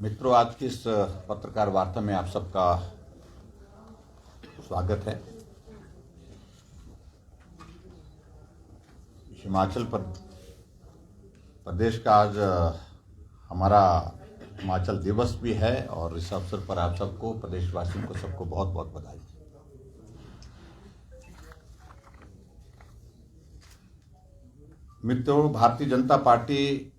मित्रों, आज की इस पत्रकार वार्ता में आप सबका स्वागत है। हिमाचल प्रदेश का आज हमारा हिमाचल दिवस भी है और इस अवसर पर आप सबको, प्रदेशवासियों को सबको बहुत बहुत बधाई। मित्रों, भारतीय जनता पार्टी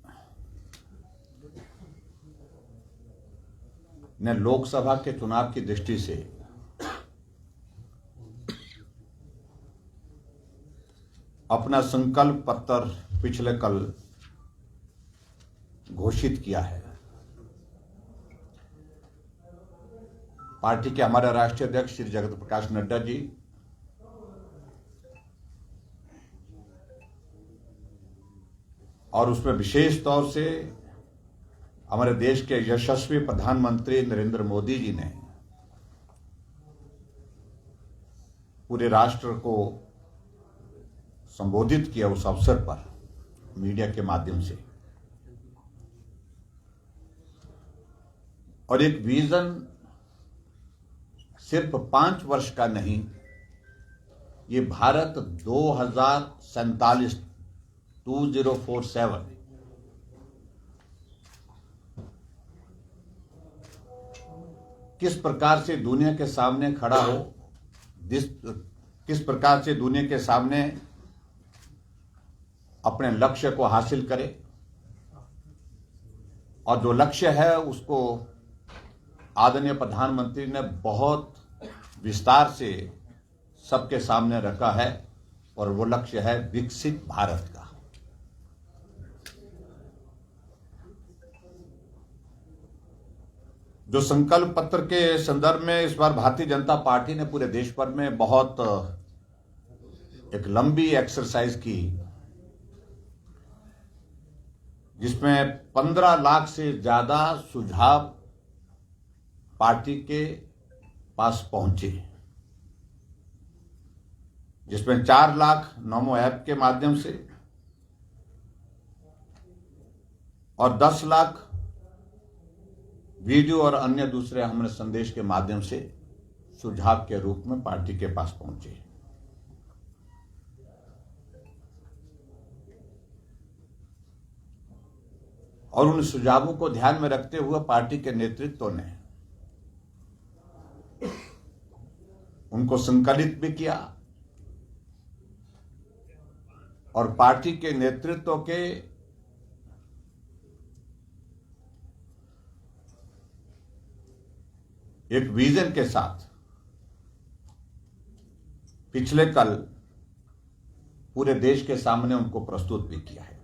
ने लोकसभा के चुनाव की दृष्टि से अपना संकल्प पत्र पिछले कल घोषित किया है। पार्टी के हमारे राष्ट्रीय अध्यक्ष श्री जगत प्रकाश नड्डा जी और उसमें विशेष तौर से हमारे देश के यशस्वी प्रधानमंत्री नरेंद्र मोदी जी ने पूरे राष्ट्र को संबोधित किया उस अवसर पर मीडिया के माध्यम से, और एक विजन सिर्फ 5 वर्ष का नहीं, ये भारत 2047 किस प्रकार से दुनिया के सामने खड़ा हो, किस प्रकार से दुनिया के सामने अपने लक्ष्य को हासिल करे, और जो लक्ष्य है उसको आदरणीय प्रधानमंत्री ने बहुत विस्तार से सबके सामने रखा है, और वो लक्ष्य है विकसित भारत का। जो संकल्प पत्र के संदर्भ में इस बार भारतीय जनता पार्टी ने पूरे देश भर में बहुत एक लंबी एक्सरसाइज की, जिसमें 15 लाख से ज्यादा सुझाव पार्टी के पास पहुंचे, जिसमें 4 लाख नमो ऐप के माध्यम से और 10 लाख वीडियो और अन्य दूसरे हमने संदेश के माध्यम से सुझाव के रूप में पार्टी के पास पहुंचे। और उन सुझावों को ध्यान में रखते हुए पार्टी के नेतृत्व ने उनको संकलित भी किया, और पार्टी के नेतृत्व के एक विजन के साथ पिछले कल पूरे देश के सामने उनको प्रस्तुत भी किया है।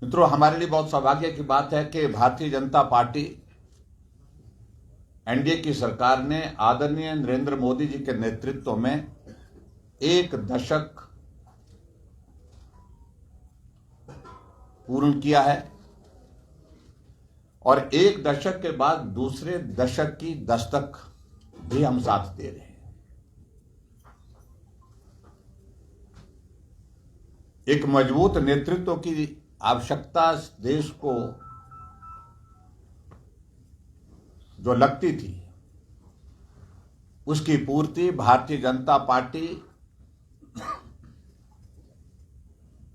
मित्रों, हमारे लिए बहुत सौभाग्य की बात है कि भारतीय जनता पार्टी एनडीए की सरकार ने आदरणीय नरेंद्र मोदी जी के नेतृत्व में 1 दशक पूर्ण किया है, और 1 दशक के बाद दूसरे दशक की दस्तक भी हम साथ दे रहे हैं। एक मजबूत नेतृत्व की आवश्यकता देश को जो लगती थी, उसकी पूर्ति भारतीय जनता पार्टी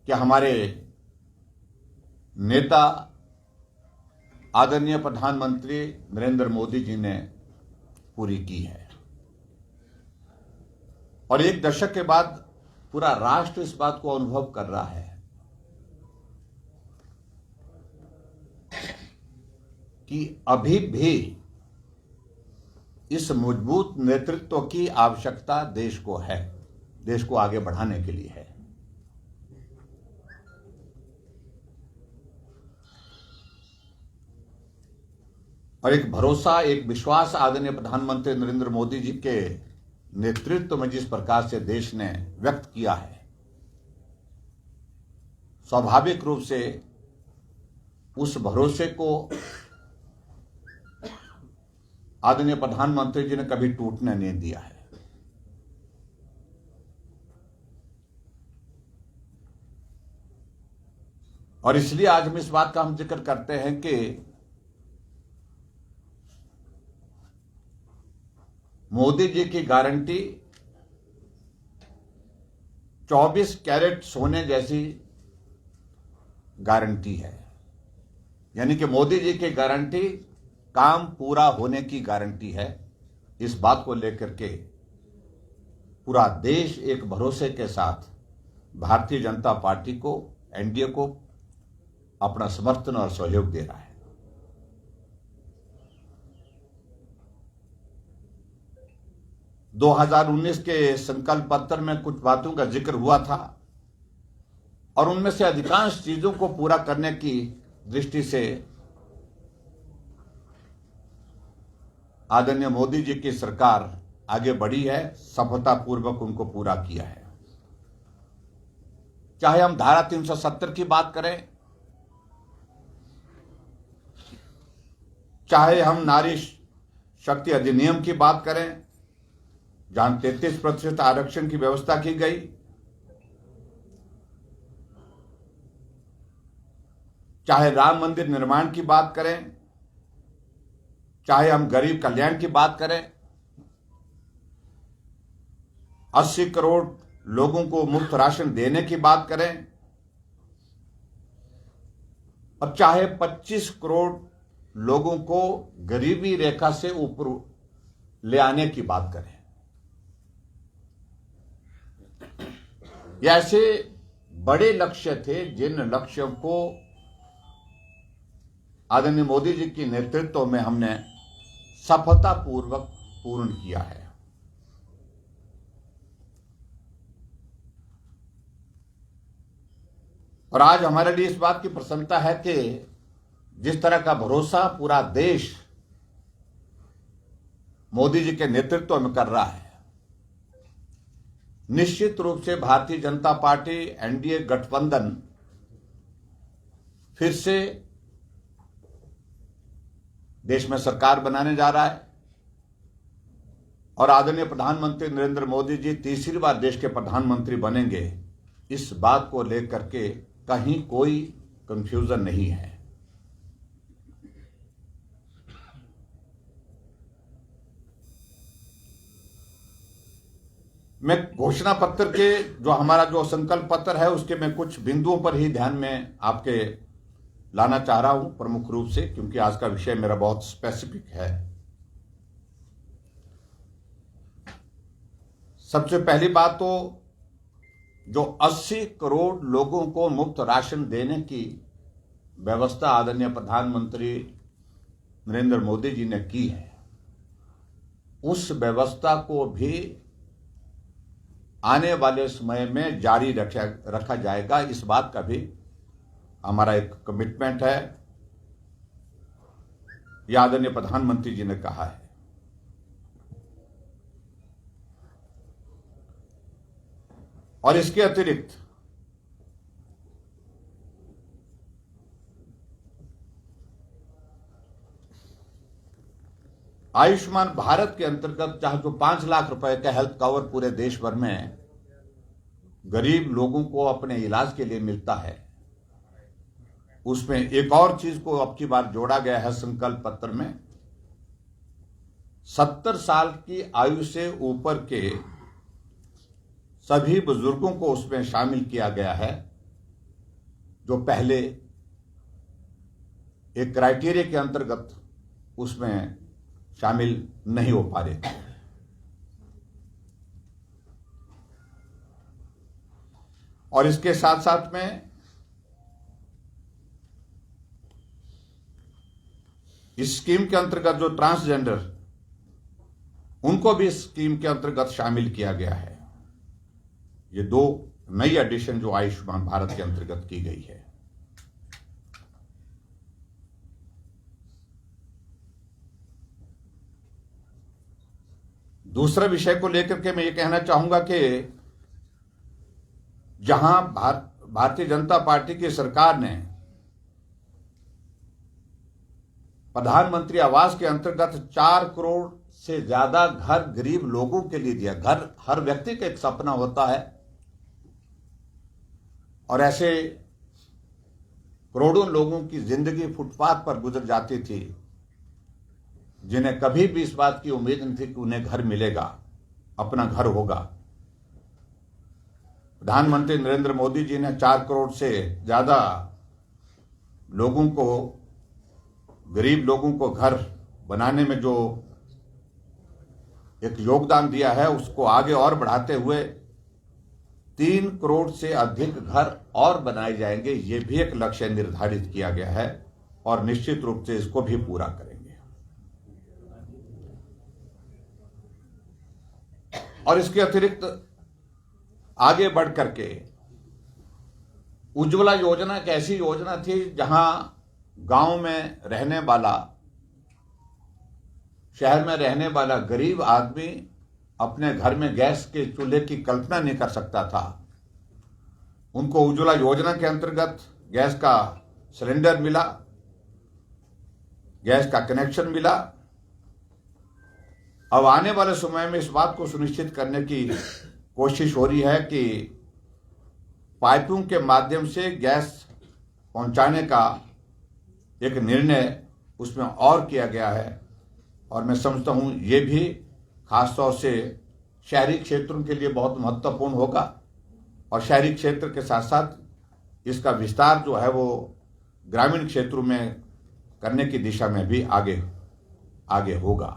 के हमारे नेता आदरणीय प्रधानमंत्री नरेंद्र मोदी जी ने पूरी की है। और 1 दशक के बाद पूरा राष्ट्र इस बात को अनुभव कर रहा है कि अभी भी इस मजबूत नेतृत्व की आवश्यकता देश को है, देश को आगे बढ़ाने के लिए है। और एक भरोसा, एक विश्वास आदरणीय प्रधानमंत्री नरेंद्र मोदी जी के नेतृत्व में जिस प्रकार से देश ने व्यक्त किया है, स्वाभाविक रूप से उस भरोसे को आदरणीय प्रधानमंत्री जी ने कभी टूटने नहीं दिया है। और इसलिए आज हम इस बात का हम जिक्र करते हैं कि मोदी जी की गारंटी 24 कैरेट सोने जैसी गारंटी है। यानी कि मोदी जी की गारंटी काम पूरा होने की गारंटी है। इस बात को लेकर के पूरा देश एक भरोसे के साथ भारतीय जनता पार्टी को, एनडीए को अपना समर्थन और सहयोग दे रहा है। – 2019 के संकल्प पत्र में कुछ बातों का जिक्र हुआ था और उनमें से अधिकांश चीजों को पूरा करने की दृष्टि से आदरणीय मोदी जी की सरकार आगे बढ़ी है, सफलतापूर्वक उनको पूरा किया है। चाहे हम धारा 370 की बात करें, चाहे हम नारी शक्ति अधिनियम की बात करें, जहां 33% आरक्षण की व्यवस्था की गई, चाहे राम मंदिर निर्माण की बात करें, चाहे हम गरीब कल्याण की बात करें, 80 करोड़ लोगों को मुफ्त राशन देने की बात करें, और चाहे 25 करोड़ लोगों को गरीबी रेखा से ऊपर ले आने की बात करें। ये ऐसे बड़े लक्ष्य थे जिन लक्ष्यों को आदरणीय मोदी जी के नेतृत्व में हमने सफलतापूर्वक पूर्ण किया है। और आज हमारे लिए इस बात की प्रसन्नता है कि जिस तरह का भरोसा पूरा देश मोदी जी के नेतृत्व में कर रहा है, निश्चित रूप से भारतीय जनता पार्टी एनडीए गठबंधन फिर से देश में सरकार बनाने जा रहा है और आदरणीय प्रधानमंत्री नरेंद्र मोदी जी तीसरी बार देश के प्रधानमंत्री बनेंगे। इस बात को लेकर के कहीं कोई कंफ्यूजन नहीं है। मैं घोषणा पत्र के जो हमारा जो संकल्प पत्र है उसके मैं कुछ बिंदुओं पर ही ध्यान में आपके लाना चाह रहा हूं, प्रमुख रूप से, क्योंकि आज का विषय मेरा बहुत स्पेसिफिक है। सबसे पहली बात तो जो 80 करोड़ लोगों को मुफ्त राशन देने की व्यवस्था आदरणीय प्रधानमंत्री नरेंद्र मोदी जी ने की है, उस व्यवस्था को भी आने वाले समय में जारी रखा जाएगा। इस बात का भी हमारा एक कमिटमेंट है, यह आदरणीय प्रधानमंत्री जी ने कहा है। और इसके अतिरिक्त आयुष्मान भारत के अंतर्गत चाहे जो 5 लाख रुपए का हेल्थ कवर पूरे देश भर में गरीब लोगों को अपने इलाज के लिए मिलता है, उसमें एक और चीज को अब की बार जोड़ा गया है संकल्प पत्र में। 70 साल की आयु से ऊपर के सभी बुजुर्गों को उसमें शामिल किया गया है, जो पहले एक क्राइटेरिया के अंतर्गत उसमें शामिल नहीं हो पा रहे थे। और इसके साथ साथ में इस स्कीम के अंतर्गत जो ट्रांसजेंडर, उनको भी इस स्कीम के अंतर्गत शामिल किया गया है। ये 2 नई एडिशन जो आयुष्मान भारत के अंतर्गत की गई है। दूसरे विषय को लेकर के मैं ये कहना चाहूंगा कि जहां भारतीय जनता पार्टी की सरकार ने प्रधानमंत्री आवास के अंतर्गत 4 करोड़ से ज्यादा घर गरीब लोगों के लिए दिया। घर हर व्यक्ति का एक सपना होता है और ऐसे करोड़ों लोगों की जिंदगी फुटपाथ पर गुजर जाती थी, जिन्हें कभी भी इस बात की उम्मीद नहीं थी कि उन्हें घर मिलेगा, अपना घर होगा। प्रधानमंत्री नरेंद्र मोदी जी ने 4 करोड़ से ज्यादा लोगों को, गरीब लोगों को घर बनाने में जो एक योगदान दिया है, उसको आगे और बढ़ाते हुए 3 करोड़ से अधिक घर और बनाए जाएंगे। ये भी एक लक्ष्य निर्धारित किया गया है और निश्चित रूप से इसको भी पूरा करेंगे। और इसके अतिरिक्त आगे बढ़ करके उज्ज्वला योजना एक ऐसी योजना थी जहां गांव में रहने वाला, शहर में रहने वाला गरीब आदमी अपने घर में गैस के चूल्हे की कल्पना नहीं कर सकता था। उनको उज्ज्वला योजना के अंतर्गत गैस का सिलेंडर मिला, गैस का कनेक्शन मिला। अब आने वाले समय में इस बात को सुनिश्चित करने की कोशिश हो रही है कि पाइपों के माध्यम से गैस पहुंचाने का एक निर्णय उसमें और किया गया है। और मैं समझता हूं ये भी खासतौर से शहरी क्षेत्रों के लिए बहुत महत्वपूर्ण होगा और शहरी क्षेत्र के साथ साथ इसका विस्तार जो है वो ग्रामीण क्षेत्रों में करने की दिशा में भी आगे होगा।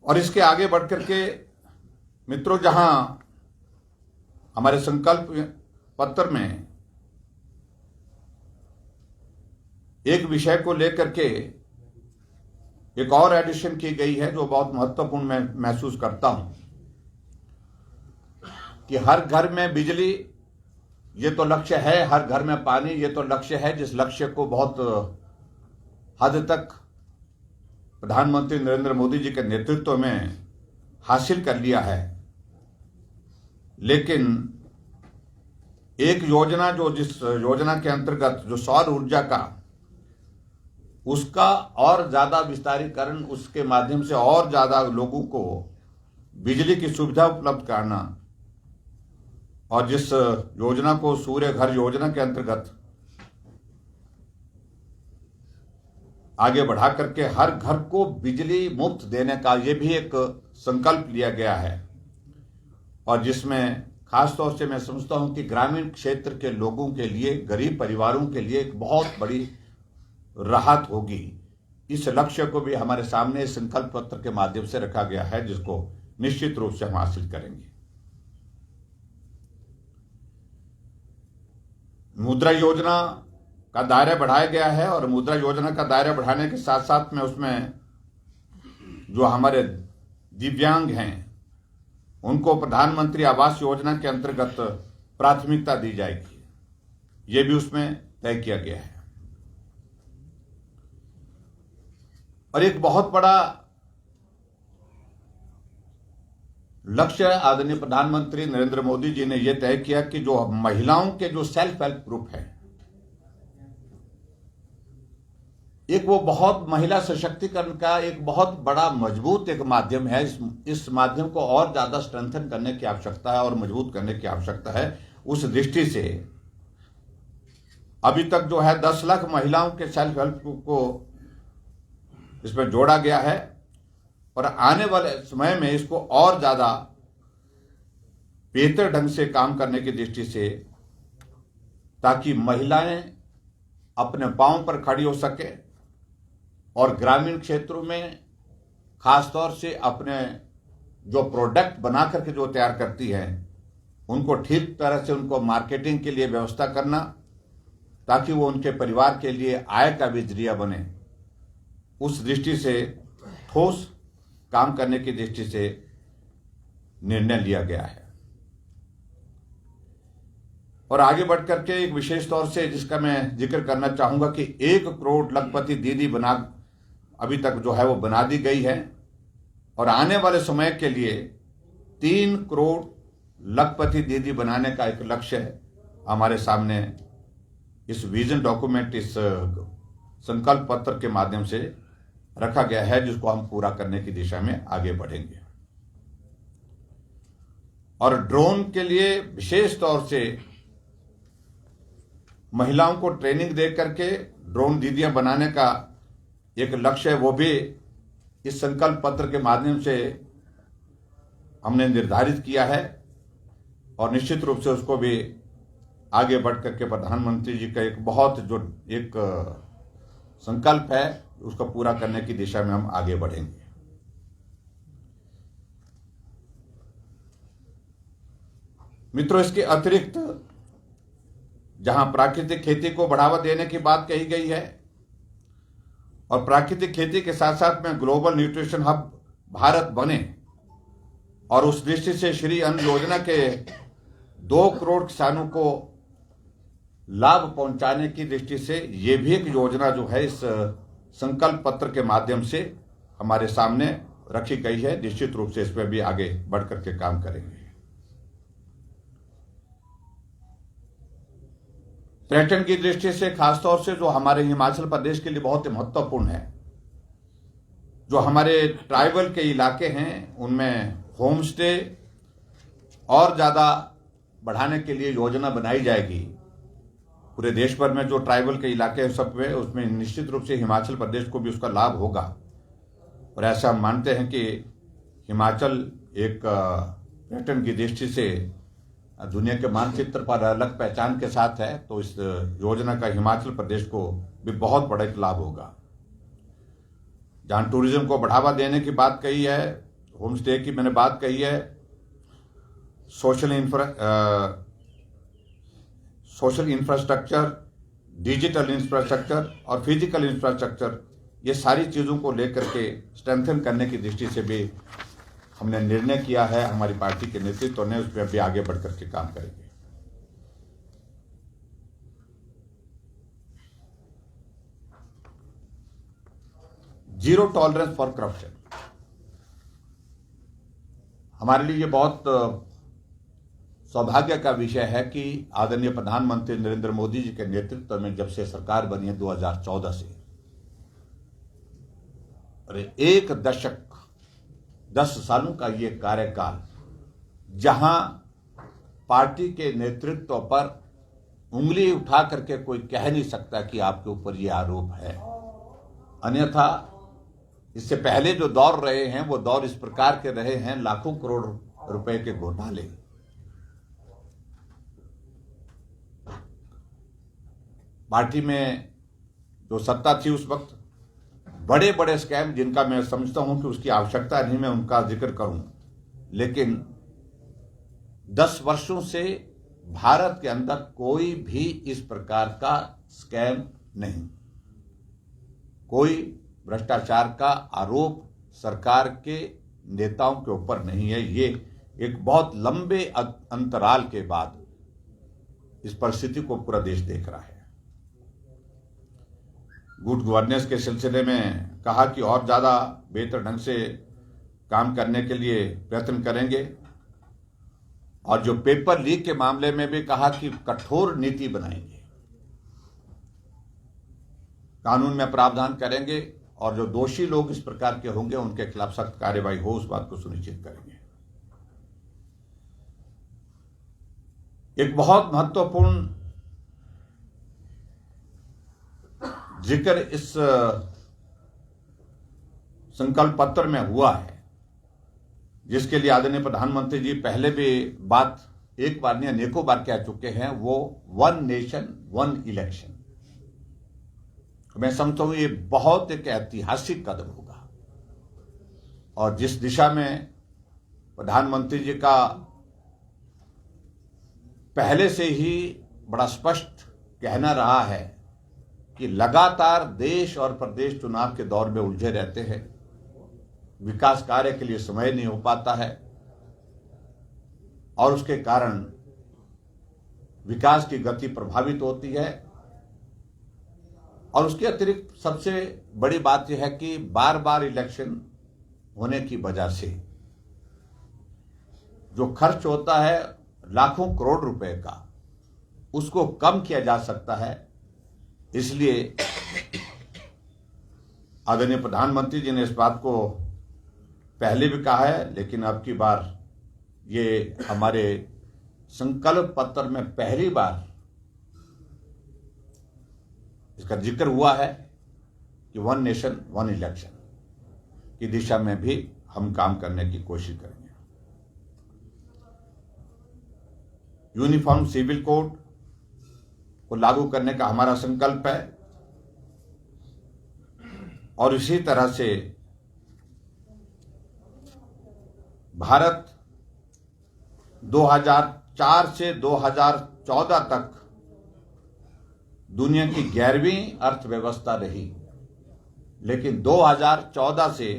और इसके आगे बढ़कर के मित्रों, जहां हमारे संकल्प पत्र में एक विषय को लेकर के एक और एडिशन की गई है जो बहुत महत्वपूर्ण मैं महसूस करता हूं कि हर घर में बिजली, ये तो लक्ष्य है, हर घर में पानी, ये तो लक्ष्य है, जिस लक्ष्य को बहुत हद तक प्रधानमंत्री नरेंद्र मोदी जी के नेतृत्व में हासिल कर लिया है। लेकिन एक योजना जिस योजना के अंतर्गत जो सौर ऊर्जा का, उसका और ज्यादा विस्तारीकरण, उसके माध्यम से और ज्यादा लोगों को बिजली की सुविधा उपलब्ध कराना, और जिस योजना को सूर्य घर योजना के अंतर्गत आगे बढ़ा करके हर घर को बिजली मुफ्त देने का ये भी एक संकल्प लिया गया है। और जिसमें खासतौर से मैं समझता हूं कि ग्रामीण क्षेत्र के लोगों के लिए, गरीब परिवारों के लिए एक बहुत बड़ी राहत होगी। इस लक्ष्य को भी हमारे सामने संकल्प पत्र के माध्यम से रखा गया है, जिसको निश्चित रूप से हम हासिल करेंगे। मुद्रा योजना का दायरा बढ़ाया गया है और मुद्रा योजना का दायरा बढ़ाने के साथ साथ में उसमें जो हमारे दिव्यांग हैं उनको प्रधानमंत्री आवास योजना के अंतर्गत प्राथमिकता दी जाएगी, ये भी उसमें तय किया गया है। और एक बहुत बड़ा लक्ष्य आदरणीय प्रधानमंत्री नरेंद्र मोदी जी ने यह तय किया कि जो महिलाओं के जो सेल्फ हेल्प ग्रुप है, एक वो बहुत महिला सशक्तिकरण का एक बहुत बड़ा मजबूत एक माध्यम है। इस माध्यम को और ज्यादा स्ट्रेंथन करने की आवश्यकता है और मजबूत करने की आवश्यकता है। उस दृष्टि से अभी तक जो है 10 लाख महिलाओं के सेल्फ हेल्प ग्रुप को इसमें जोड़ा गया है और आने वाले समय में इसको और ज्यादा बेहतर ढंग से काम करने की दृष्टि से, ताकि महिलाएं अपने पांव पर खड़ी हो सके और ग्रामीण क्षेत्रों में खासतौर से अपने जो प्रोडक्ट बना करके जो तैयार करती है उनको ठीक तरह से उनको मार्केटिंग के लिए व्यवस्था करना, ताकि वो उनके परिवार के लिए आय का भी जरिया बने। उस दृष्टि से ठोस काम करने की दृष्टि से निर्णय लिया गया है। और आगे बढ़कर के एक विशेष तौर से जिसका मैं जिक्र करना चाहूंगा कि 1 करोड़ लखपति दीदी अभी तक जो है वो बना दी गई है और आने वाले समय के लिए 3 करोड़ लखपति दीदी बनाने का एक लक्ष्य हमारे सामने इस विजन डॉक्यूमेंट, इस संकल्प पत्र के माध्यम से रखा गया है, जिसको हम पूरा करने की दिशा में आगे बढ़ेंगे। और ड्रोन के लिए विशेष तौर से महिलाओं को ट्रेनिंग दे करके ड्रोन दीदियां बनाने का एक लक्ष्य है, वो भी इस संकल्प पत्र के माध्यम से हमने निर्धारित किया है और निश्चित रूप से उसको भी आगे बढ़ करके प्रधानमंत्री जी का एक बहुत जो एक संकल्प है उसको पूरा करने की दिशा में हम आगे बढ़ेंगे। मित्रों, इसके अतिरिक्त जहां प्राकृतिक खेती को बढ़ावा देने की बात कही गई है और प्राकृतिक खेती के साथ साथ में ग्लोबल न्यूट्रिशन हब भारत बने और उस दृष्टि से श्री अन्न योजना के 2 करोड़ किसानों को लाभ पहुंचाने की दृष्टि से ये भी एक योजना जो है इस संकल्प पत्र के माध्यम से हमारे सामने रखी गई है। निश्चित रूप से इस पर भी आगे बढ़ करके काम करेंगे। पर्यटन की दृष्टि से खासतौर से जो हमारे हिमाचल प्रदेश के लिए बहुत ही महत्वपूर्ण है, जो हमारे ट्राइबल के इलाके हैं उनमें होम स्टे और ज्यादा बढ़ाने के लिए योजना बनाई जाएगी। पूरे देश भर में जो ट्राइबल के इलाके हैं सब में, उसमें निश्चित रूप से हिमाचल प्रदेश को भी उसका लाभ होगा और ऐसा हम मानते हैं कि हिमाचल एक पर्यटन की दृष्टि से दुनिया के मानचित्र पर अलग पहचान के साथ है, तो इस योजना का हिमाचल प्रदेश को भी बहुत बड़ा एक लाभ होगा। जहां टूरिज्म को बढ़ावा देने की बात कही है, होम स्टे की मैंने बात कही है, सोशल इंफ्रास्ट्रक्चर, डिजिटल इंफ्रास्ट्रक्चर और फिजिकल इंफ्रास्ट्रक्चर, ये सारी चीज़ों को लेकर के स्ट्रेंथन करने की दृष्टि से भी हमने निर्णय किया है। हमारी पार्टी के नेतृत्व ने उस पर भी आगे बढ़कर के काम करेंगे। जीरो टॉलरेंस फॉर करप्शन, हमारे लिए ये बहुत सौभाग्य का विषय है कि आदरणीय प्रधानमंत्री नरेंद्र मोदी जी के नेतृत्व में जब से सरकार बनी है 2014 से, और 1 दशक 10 सालों का ये कार्यकाल, जहां पार्टी के नेतृत्व पर उंगली उठा करके कोई कह नहीं सकता कि आपके ऊपर ये आरोप है। अन्यथा इससे पहले जो दौर रहे हैं वो दौर इस प्रकार के रहे हैं, लाखों करोड़ रुपए के घोटाले, पार्टी में जो सत्ता थी उस वक्त बड़े बड़े स्कैम, जिनका मैं समझता हूं कि उसकी आवश्यकता नहीं मैं उनका जिक्र करूं, लेकिन 10 वर्षों से भारत के अंदर कोई भी इस प्रकार का स्कैम नहीं, कोई भ्रष्टाचार का आरोप सरकार के नेताओं के ऊपर नहीं है। ये एक बहुत लंबे अंतराल के बाद इस परिस्थिति को पूरा देश देख रहा है। गुड गवर्नेंस के सिलसिले में कहा कि और ज्यादा बेहतर ढंग से काम करने के लिए प्रयत्न करेंगे, और जो पेपर लीक के मामले में भी कहा कि कठोर नीति बनाएंगे, कानून में प्रावधान करेंगे और जो दोषी लोग इस प्रकार के होंगे उनके खिलाफ सख्त कार्रवाई हो, उस बात को सुनिश्चित करेंगे। एक बहुत महत्वपूर्ण जिक्र इस संकल्प पत्र में हुआ है, जिसके लिए आदरणीय प्रधानमंत्री जी पहले भी बात एक बार नहीं अनेकों बार कह चुके हैं, वो 1 नेशन 1 इलेक्शन। मैं समझता हूं ये बहुत एक ऐतिहासिक कदम होगा और जिस दिशा में प्रधानमंत्री जी का पहले से ही बड़ा स्पष्ट कहना रहा है कि लगातार देश और प्रदेश चुनाव के दौर में उलझे रहते हैं, विकास कार्य के लिए समय नहीं हो पाता है और उसके कारण विकास की गति प्रभावित होती है। और उसके अतिरिक्त सबसे बड़ी बात यह है कि बार बार इलेक्शन होने की वजह से जो खर्च होता है लाखों करोड़ रुपए का, उसको कम किया जा सकता है। इसलिए आदरणीय प्रधानमंत्री जी ने इस बात को पहले भी कहा है, लेकिन अब की बार ये हमारे संकल्प पत्र में पहली बार इसका जिक्र हुआ है कि 1 नेशन 1 इलेक्शन की दिशा में भी हम काम करने की कोशिश करेंगे। यूनिफॉर्म सिविल कोड को लागू करने का हमारा संकल्प है और इसी तरह से भारत 2004 से 2014 तक दुनिया की 11वीं अर्थव्यवस्था रही, लेकिन 2014 से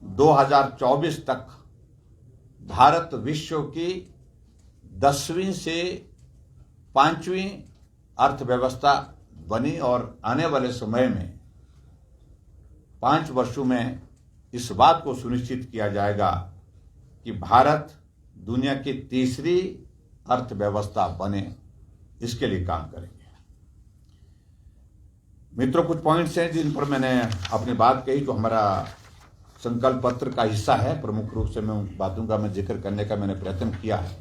2024 तक भारत विश्व की 10वीं से 5वीं अर्थव्यवस्था बनी और आने वाले समय में 5 वर्षों में इस बात को सुनिश्चित किया जाएगा कि भारत दुनिया की 3री अर्थव्यवस्था बने, इसके लिए काम करेंगे। मित्रों, कुछ पॉइंट्स हैं जिन पर मैंने अपनी बात कही, जो हमारा संकल्प पत्र का हिस्सा है। प्रमुख रूप से मैं उन बातों का जिक्र करने का मैंने प्रयत्न किया है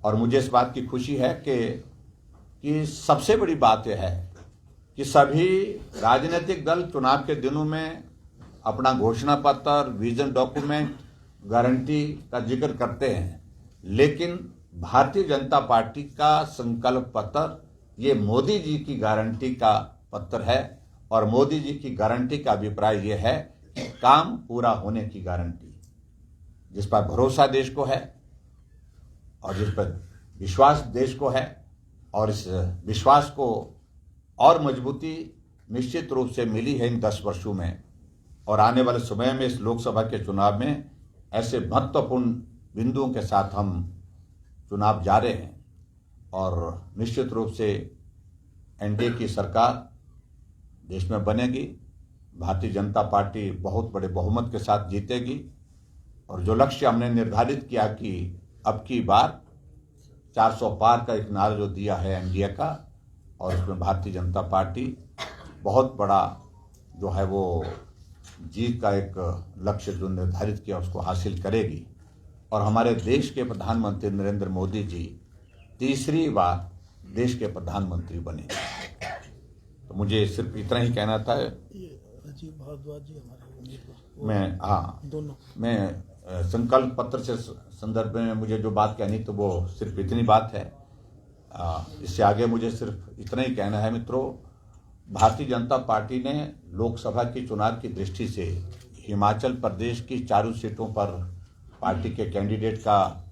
और मुझे इस बात की खुशी है कि सबसे बड़ी बात यह है कि सभी राजनीतिक दल चुनाव के दिनों में अपना घोषणा पत्र, विजन डॉक्यूमेंट, गारंटी का जिक्र करते हैं, लेकिन भारतीय जनता पार्टी का संकल्प पत्र ये मोदी जी की गारंटी का पत्र है और मोदी जी की गारंटी का अभिप्राय ये है कि काम पूरा होने की गारंटी, जिस पर भरोसा देश को है और जिस पर विश्वास देश को है, और इस विश्वास को और मजबूती निश्चित रूप से मिली है इन 10 वर्षों में। और आने वाले समय में इस लोकसभा के चुनाव में ऐसे महत्वपूर्ण बिंदुओं के साथ हम चुनाव जा रहे हैं और निश्चित रूप से एनडीए की सरकार देश में बनेगी। भारतीय जनता पार्टी बहुत बड़े बहुमत के साथ जीतेगी और जो लक्ष्य हमने निर्धारित किया कि अब की बार 400 पार का एक नारा जो दिया है एनडीए का, और उसमें भारतीय जनता पार्टी बहुत बड़ा जो है वो जीत का एक लक्ष्य जो निर्धारित किया उसको हासिल करेगी और हमारे देश के प्रधानमंत्री नरेंद्र मोदी जी 3री बार देश के प्रधानमंत्री बने। तो मुझे सिर्फ इतना ही कहना था। राजीव भारद्वाज जी हमारे मैं संकल्प पत्र से संदर्भ में मुझे जो बात कहनी तो वो सिर्फ इतनी बात है। इससे आगे मुझे सिर्फ इतना ही कहना है। मित्रों, भारतीय जनता पार्टी ने लोकसभा की चुनाव की दृष्टि से हिमाचल प्रदेश की 4 सीटों पर पार्टी के कैंडिडेट का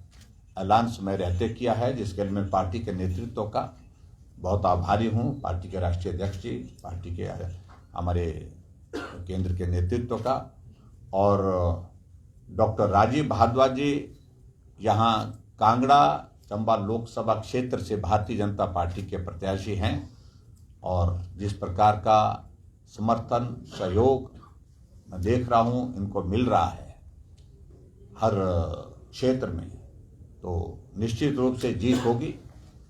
ऐलान समय रहते किया है, जिसके लिए मैं पार्टी के नेतृत्व का बहुत आभारी हूं। पार्टी के राष्ट्रीय अध्यक्ष जी, पार्टी के हमारे केंद्र के नेतृत्व का, और डॉक्टर राजीव भारद्वाज जी यहाँ कांगड़ा चंबा लोकसभा क्षेत्र से भारतीय जनता पार्टी के प्रत्याशी हैं और जिस प्रकार का समर्थन सहयोग मैं देख रहा हूं इनको मिल रहा है हर क्षेत्र में, तो निश्चित रूप से जीत होगी।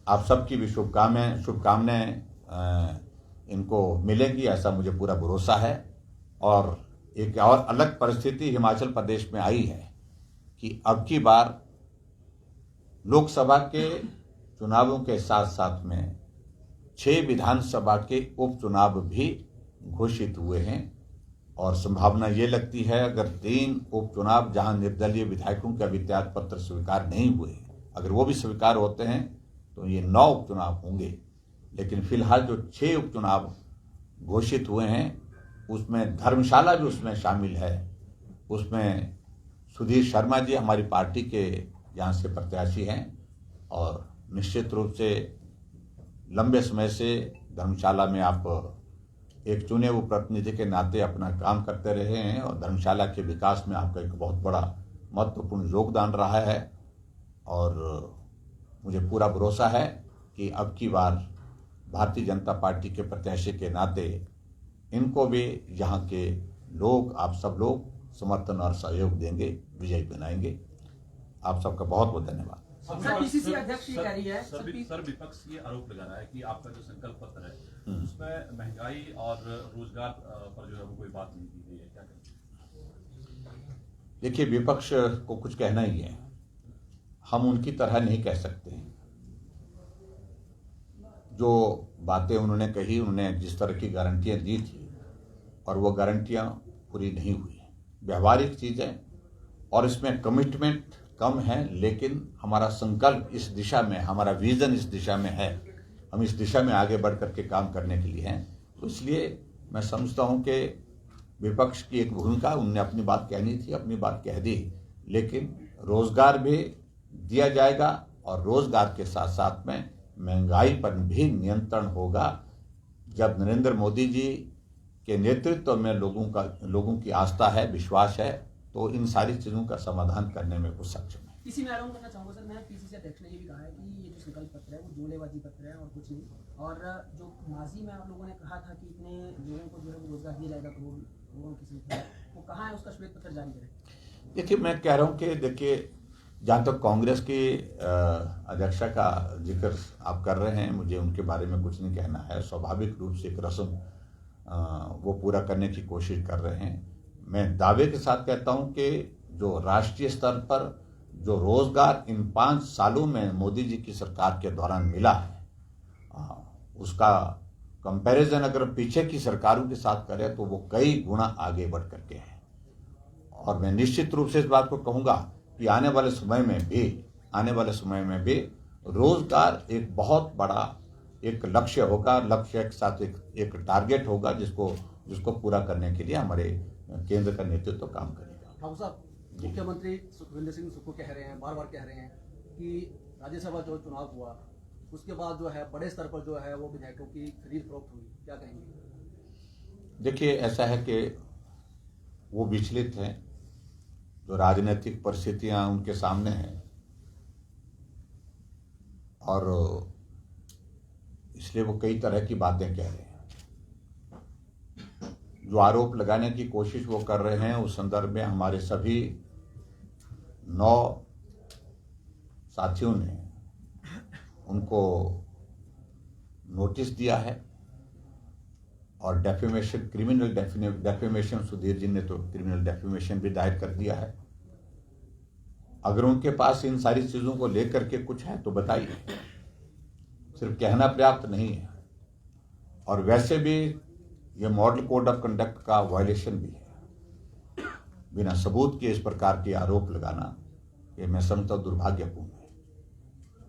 आप सबकी भी शुभकामनाएं इनको मिलेंगी, ऐसा मुझे पूरा भरोसा है। और एक और अलग परिस्थिति हिमाचल प्रदेश में आई है कि अब की बार लोकसभा के चुनावों के साथ साथ में 6 विधानसभा के उपचुनाव भी घोषित हुए हैं और संभावना ये लगती है अगर 3 उपचुनाव जहां निर्दलीय विधायकों के अभी त्याग पत्र स्वीकार नहीं हुए, अगर वो भी स्वीकार होते हैं तो ये 9 उपचुनाव होंगे। लेकिन फिलहाल जो 6 उपचुनाव घोषित हुए हैं उसमें धर्मशाला भी उसमें शामिल है। उसमें सुधीर शर्मा जी हमारी पार्टी के यहाँ से प्रत्याशी हैं और निश्चित रूप से लंबे समय से धर्मशाला में आप एक चुने हुए प्रतिनिधि के नाते अपना काम करते रहे हैं और धर्मशाला के विकास में आपका एक बहुत बड़ा महत्वपूर्ण योगदान रहा है। और मुझे पूरा भरोसा है कि अब की बार भारतीय जनता पार्टी के प्रत्याशी के नाते इनको भी यहाँ के लोग, आप सब लोग समर्थन और सहयोग देंगे, विजयी बनाएंगे। आप सबका बहुत बहुत धन्यवाद। पीसीसी अध्यक्ष ये कह रही है सर विपक्ष ये आरोप लगा रहा है कि आपका जो संकल्प पत्र है उसमें महंगाई और रोजगार पर जो है वो कोई बात नहीं की गई है, क्या कहें? देखिए, विपक्ष को कुछ कहना ही है, हम उनकी तरह नहीं कह सकते। जो बातें उन्होंने कही, उन्होंने जिस तरह की गारंटियां दी थी और वो गारंटियां पूरी नहीं हुई। व्यवहारिक चीज़ें और इसमें कमिटमेंट कम है, लेकिन हमारा संकल्प इस दिशा में, हमारा विजन इस दिशा में है, हम इस दिशा में आगे बढ़ करके काम करने के लिए हैं। तो इसलिए मैं समझता हूं कि विपक्ष की एक भूमिका, उनने अपनी बात कहनी थी, अपनी बात कह दी, लेकिन रोजगार भी दिया जाएगा और रोजगार के साथ साथ में महंगाई पर भी नियंत्रण होगा। जब नरेंद्र मोदी जी के नेतृत्व में लोगों की आस्था है, विश्वास है, तो इन सारी चीजों का समाधान करने में वो सक्षम है। इसी में आरंभ करना चाहूंगा सर, मैं पीसीसी अध्यक्ष ने ये भी कहा है कि ये जो संकल्प पत्र है वो जोड़ेबाजी पत्र है और कुछ नहीं। और जो माजी में आप लोगों ने कहा था कि इतने लोगों को जो है वो रोजगार दिया जाएगा करोड़ों की संख्या, वो कहाँ है, उसका श्वेत पत्र जारी करें। देखिए, मैं कह रहा हूँ कि देखिए, जहाँ तक कांग्रेस की अध्यक्षा का जिक्र आप कर रहे हैं, मुझे उनके बारे में कुछ नहीं कहना है। स्वाभाविक रूप से एक रस्म वो पूरा करने की कोशिश कर रहे हैं। मैं दावे के साथ कहता हूं कि जो राष्ट्रीय स्तर पर जो रोजगार इन 5 सालों में मोदी जी की सरकार के दौरान मिला है, उसका कंपैरिजन अगर पीछे की सरकारों के साथ करें तो वो कई गुना आगे बढ़ करके है। और मैं निश्चित रूप से इस बात को कहूंगा कि आने वाले समय में भी रोजगार एक बहुत बड़ा एक लक्ष्य होगा, लक्ष्य के साथ एक टारगेट होगा जिसको पूरा करने के लिए हमारे केंद्र का नेतृत्व काम करेगा। ठाकुर साहब, मुख्यमंत्री सुखविंदर सिंह सुक्खू कह रहे हैं, बार बार कह रहे हैं कि राज्यसभा जो चुनाव हुआ उसके बाद जो है बड़े स्तर पर जो है वो विधायकों की खरीद फरोख्त हुई, क्या कहेंगे? देखिए, ऐसा है कि वो विचलित हैं, जो राजनीतिक परिस्थितियां उनके सामने हैं, और इसलिए वो कई तरह की बातें कह रहे हैं। जो आरोप लगाने की कोशिश वो कर रहे हैं, उस संदर्भ में हमारे सभी 9 साथियों ने उनको नोटिस दिया है और defamation, criminal defamation, Sudhir ji ने तो क्रिमिनल डेफेमेशन भी दायर कर दिया है। अगर उनके पास इन सारी चीजों को लेकर के कुछ है तो बताइए, सिर्फ कहना पर्याप्त नहीं है। और वैसे भी ये मॉडल कोड ऑफ कंडक्ट का वायलेशन भी है। बिना सबूत के इस प्रकार के आरोप लगाना, ये मैं समझता हूं दुर्भाग्यपूर्ण है।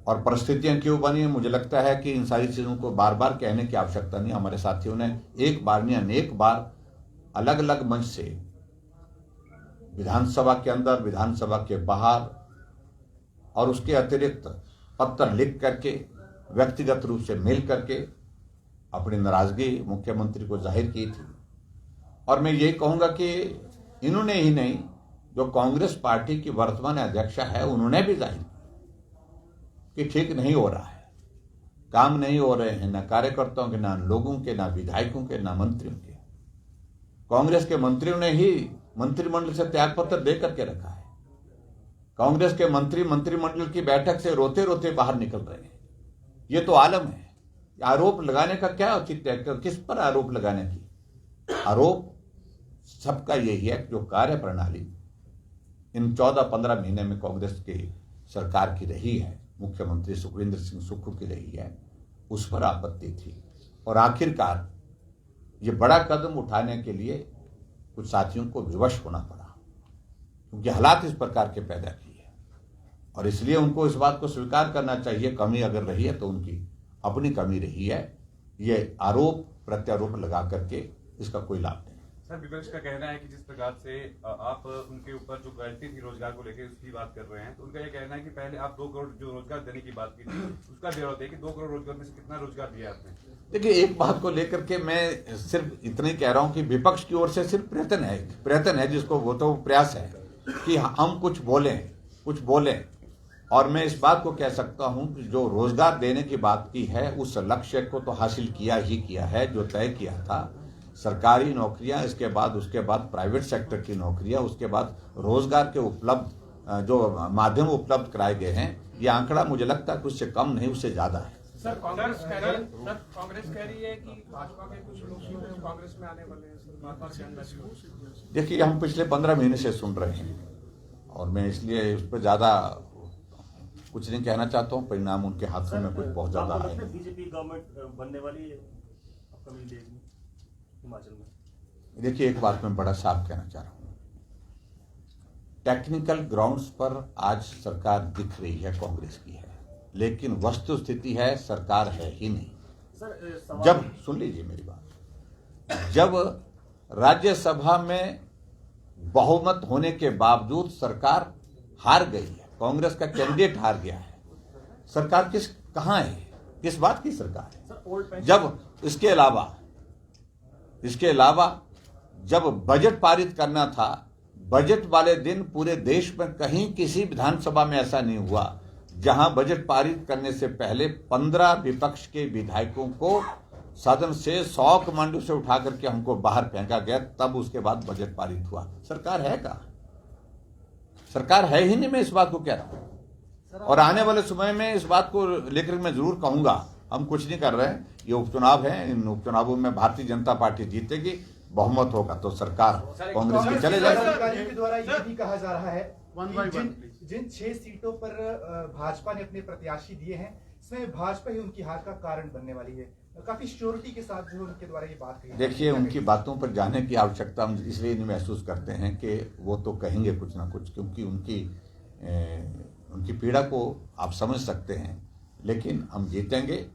और परिस्थितियां क्यों बनी है, मुझे लगता है कि इन सारी चीजों को बार बार कहने की आवश्यकता नहीं। हमारे साथियों ने एक बार नहीं अनेक बार अलग अलग मंच से, विधानसभा के अंदर, विधानसभा के बाहर और उसके अतिरिक्त पत्र लिख करके, व्यक्तिगत रूप से मिल करके अपनी नाराजगी मुख्यमंत्री को जाहिर की थी। और मैं ये कहूंगा कि इन्होंने ही नहीं, जो कांग्रेस पार्टी की वर्तमान अध्यक्षा है, उन्होंने भी जाहिर किया कि ठीक नहीं हो रहा है, काम नहीं हो रहे हैं, न कार्यकर्ताओं के, न लोगों के, न विधायकों के, न मंत्रियों के। कांग्रेस के मंत्रियों ने ही मंत्रिमंडल से त्यागपत्र दे करके रखा है। कांग्रेस के मंत्रिमंडल की बैठक से रोते रोते बाहर निकल रहे हैं। ये तो आलम है। आरोप लगाने का क्या औचित्य है? किस पर आरोप लगाने की? आरोप सबका यही है कि जो कार्य प्रणाली इन 14-15 महीने में कांग्रेस की सरकार की रही है, मुख्यमंत्री सुखविंदर सिंह सुक्खू की रही है, उस पर आपत्ति थी। और आखिरकार ये बड़ा कदम उठाने के लिए कुछ साथियों को विवश होना पड़ा, क्योंकि हालात इस प्रकार के पैदा किए। और इसलिए उनको इस बात को स्वीकार करना चाहिए, कमी अगर रही है तो उनकी अपनी कमी रही है। ये आरोप प्रत्यारोप लगा करके इसका कोई लाभ नहीं। सर, विपक्ष का कहना है कि जिस प्रकार से आप उनके ऊपर जो गारंटी थी रोजगार को लेकर उसकी बात कर रहे हैं, तो उनका ये कहना है कि पहले आप 2 करोड़ जो रोजगार देने की बात की थी उसका ब्यौरा दें कि 2 करोड़ रोजगार में से कितना रोजगार दिया आपने। देखिए, एक बात को लेकर के मैं सिर्फ इतना ही कह रहा हूं कि विपक्ष की ओर से सिर्फ प्रयत्न है जिसको वो तो प्रयास है कि हम कुछ बोलें। और मैं इस बात को कह सकता हूं कि जो रोजगार देने की बात की है, उस लक्ष्य को तो हासिल किया है, जो तय किया था। सरकारी नौकरियां, उसके बाद प्राइवेट सेक्टर की नौकरियां, उसके बाद रोजगार के उपलब्ध जो माध्यम उपलब्ध कराए गए हैं, ये आंकड़ा मुझे लगता है उससे कम नहीं, उससे ज्यादा है। सर, कांग्रेस कह रही है कि भाजपा के कुछ लोग कांग्रेस में आने वाले हैं। देखिए, हम पिछले 15 महीने से सुन रहे हैं और मैं इसलिए उस पर ज्यादा कुछ नहीं कहना चाहता हूँ। परिणाम उनके हाथों में कुछ बहुत ज्यादा है नहीं। बीजेपी गवर्नमेंट बनने वाली है अपकमिंग डेज में हिमाचल में। देखिए, एक बात मैं बड़ा साफ कहना चाह रहा हूँ। टेक्निकल ग्राउंड्स पर आज सरकार दिख रही है, कांग्रेस की है, लेकिन वस्तु स्थिति है सरकार है ही नहीं। सर जब सुन लीजिए मेरी बात, जब राज्यसभा में बहुमत होने के बावजूद सरकार हार गई है, कांग्रेस का कैंडिडेट हार गया है, सरकार कहां है? किस बात की सरकार है? जब इसके अलावा जब बजट पारित करना था, बजट वाले दिन पूरे देश में कहीं किसी विधानसभा में ऐसा नहीं हुआ जहां बजट पारित करने से पहले 15 विपक्ष के विधायकों को सदन से 100 कमांडो से उठा करके हमको बाहर फेंका गया, तब उसके बाद बजट पारित हुआ। सरकार है कहां? सरकार है ही नहीं। मैं इस बात को कह रहा हूं, और आने वाले समय में इस बात को लेकर मैं जरूर कहूंगा। हम कुछ नहीं कर रहे हैं, ये उपचुनाव है, इन उपचुनावों में भारतीय जनता पार्टी जीतेगी, बहुमत होगा तो सरकार कांग्रेस की चले जाएगी। अधिकारियों के द्वारा ये भी कहा जा रहा है कि जिन 6 सीटों पर भाजपा ने अपने प्रत्याशी दिए हैं, इसमें भाजपा ही उनकी हार का कारण बनने वाली है। काफी श्योरिटी के साथ जो उनके द्वारा ये बात कही। देखिए, उनकी बातों पर जाने की आवश्यकता हम इसलिए नहीं महसूस करते हैं कि वो तो कहेंगे कुछ ना कुछ, क्योंकि उनकी पीड़ा को आप समझ सकते हैं। लेकिन हम जीतेंगे,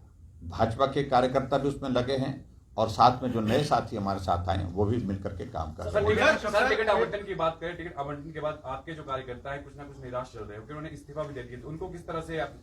भाजपा के कार्यकर्ता भी उसमें लगे हैं, और साथ में जो नए साथी हमारे साथ आए वो भी मिलकर के काम कर रहे हैं। सर, टिकट आवंटन की बात करें, टिकट आवंटन के बाद आपके जो कार्यकर्ता है कुछ ना कुछ निराश चल रहे हैं, क्योंकि उन्होंने इस्तीफा भी दे दिया, तो उनको किस तरह से आप?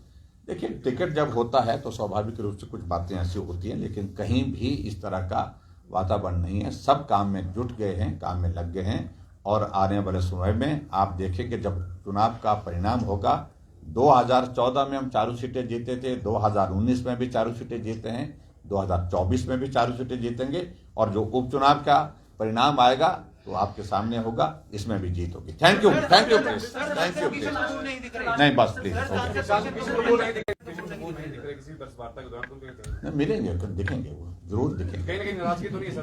देखिए, टिकट जब होता है तो स्वाभाविक रूप से कुछ बातें ऐसी होती हैं, लेकिन कहीं भी इस तरह का वातावरण नहीं है। सब काम में जुट गए हैं, काम में लग गए हैं, और आने वाले समय में आप देखें कि जब चुनाव का परिणाम होगा, 2014 में हम 4 सीटें जीते थे, 2019 में भी 4 सीटें जीते हैं, 2024 में भी 4 सीटें जीतेंगे, और जो उपचुनाव का परिणाम आएगा तो आपके सामने होगा, इसमें भी जीत होगी। Thank you please, thank you please. नहीं बस प्लीज, किसी वार्ता के दौरान मिलेंगे, दिखेंगे, वो जरूर दिखेंगे। कहीं ना कहीं नाराजगी तो नहीं है सर?